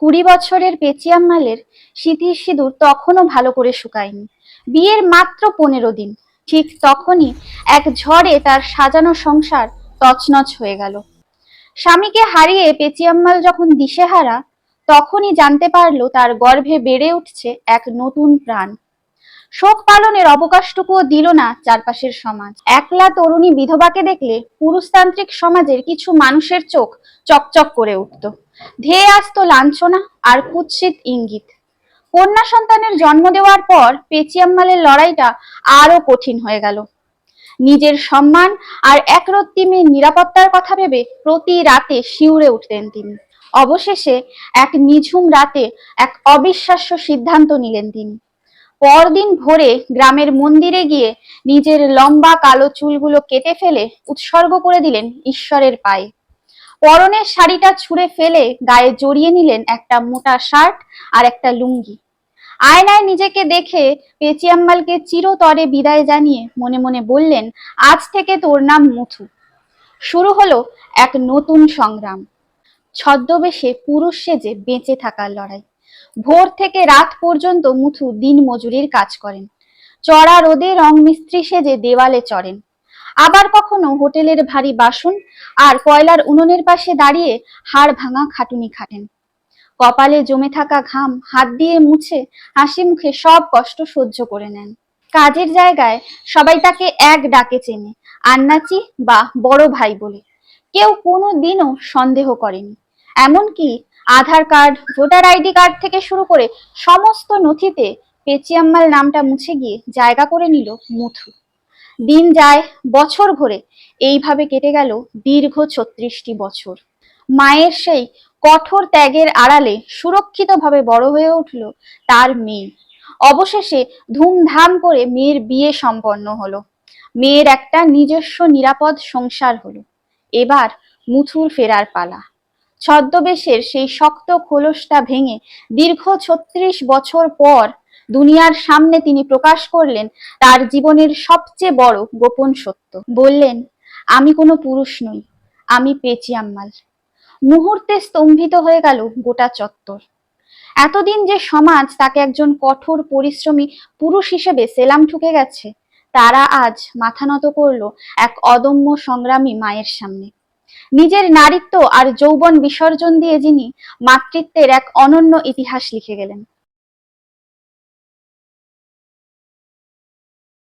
20 বছরের পেঁচিয়াম্মালের সিঁথির সিঁদুর তখনও ভালো করে শুকায়নি। বিয়ের মাত্র 15 দিন। ঠিক তখনই এক ঝড়ে তার সাজানো সংসার তছনছ হয়ে গেল। স্বামীকে হারিয়ে পেঁচিয়াম্মাল যখন দিশেহারা, তখনই জানতে পারলো তার গর্ভে বেড়ে উঠছে এক নতুন প্রাণ। শোক পালনের অবকাশটুকুও দিল না চারপাশের সমাজ। একলা তরুণী বিধবাকে দেখলে পুরুষতান্ত্রিক সমাজের কিছু মানুষের চোখ চকচক করে উঠত। ধেয়ে আসতো লাঞ্ছনা আর কুৎসিত ইঙ্গিত। কন্যা সন্তানের জন্ম দেওয়ার পর পেঁচিয়াম্মালের লড়াইটা আরো কঠিন হয়ে গেল। নিজের সম্মান আর একরত্তি মেয়ের নিরাপত্তার কথা ভেবে প্রতি রাতে শিউরে উঠতেন তিনি। অবশেষে এক নিঝুম রাতে এক অবিশ্বাস্য সিদ্ধান্ত নিলেন তিনি। পরদিন ভোরে গ্রামের মন্দিরে গিয়ে নিজের লম্বা কালো চুলগুলো কেটে ফেলে উৎসর্গ করে দিলেন ঈশ্বরের পায়ে। পরনের শাড়িটা ছুঁড়ে ফেলে গায়ে জড়িয়ে নিলেন একটা মোটা শার্ট আর একটা লুঙ্গি। আয়নায় নিজেকে দেখে পেঁচিয়াম্মালকে চিরতরে বিদায় জানিয়ে মনে মনে বললেন, আজ থেকে তোর নাম মুথু। শুরু হলো এক নতুন সংগ্রাম। ছদ্মবেশে পুরুষ সেজে বেঁচে থাকার লড়াই। ভোর থেকে রাত পর্যন্ত মুথু দিন মজুরির কাজ করেন। চড়া রোদে রং মিস্ত্রি সেজে দেওয়ালে চড়েন। আবার কখনো হোটেলের ভারী বাসন আর কয়লার উনুনের পাশে দাঁড়িয়ে হাড় ভাঙা খাটুনি খাটেন। কপালে জমে থাকা ঘাম হাত দিয়ে মুছে হাসি মুখে সব কষ্ট সহ্য করে নেন। কাজের জায়গায় সবাই তাকে এক ডাকে চেনে, আন্নাচি বা বড় ভাই বলে। কেউ কোনো দিনও সন্দেহ করেনি। এমনকি আধার কার্ড, ভোটার আইডি কার্ড থেকে শুরু করে সমস্ত নথিতে পেঁচিয়াম্মাল নামটা মুছে গিয়ে জায়গা করে নিল মুথু। দিন যায়, বছর ঘোরে। এইভাবে কেটে গেল দীর্ঘ 36টি বছর। মায়ের সেই কঠোর ত্যাগের আড়ালে সুরক্ষিতভাবে বড় হয়ে উঠল তার মেয়ে। অবশেষে ধুমধাম করে মেয়ের বিয়ে সম্পন্ন হলো। মেয়ের একটা নিজস্ব নিরাপদ সংসার হলো। এবার মুথুর ফেরার পালা। ছদ্মবেশের সেই শক্ত খোলসটা ভেঙে দীর্ঘ 36 বছর পর দুনিয়ার সামনে তিনি প্রকাশ করলেন তার জীবনের সবচেয়ে বড় গোপন সত্য। বললেন, আমি কোনো পুরুষ নই, আমি পেঁচিয়াম্মাল। মুহূর্তে স্তম্ভিত হয়ে গেল গোটা চত্বর। এতদিন যে সমাজ তাকে একজন কঠোর পরিশ্রমী পুরুষ হিসেবে সেলাম ঠুকে গেছে, তারা আজ মাথা নত করলো এক অদম্য সংগ্রামী মায়ের সামনে। নিজের নারীত্ব আর যৌবন বিসর্জন দিয়ে যিনি মাতৃত্বের এক অনন্য ইতিহাস লিখে গেলেন।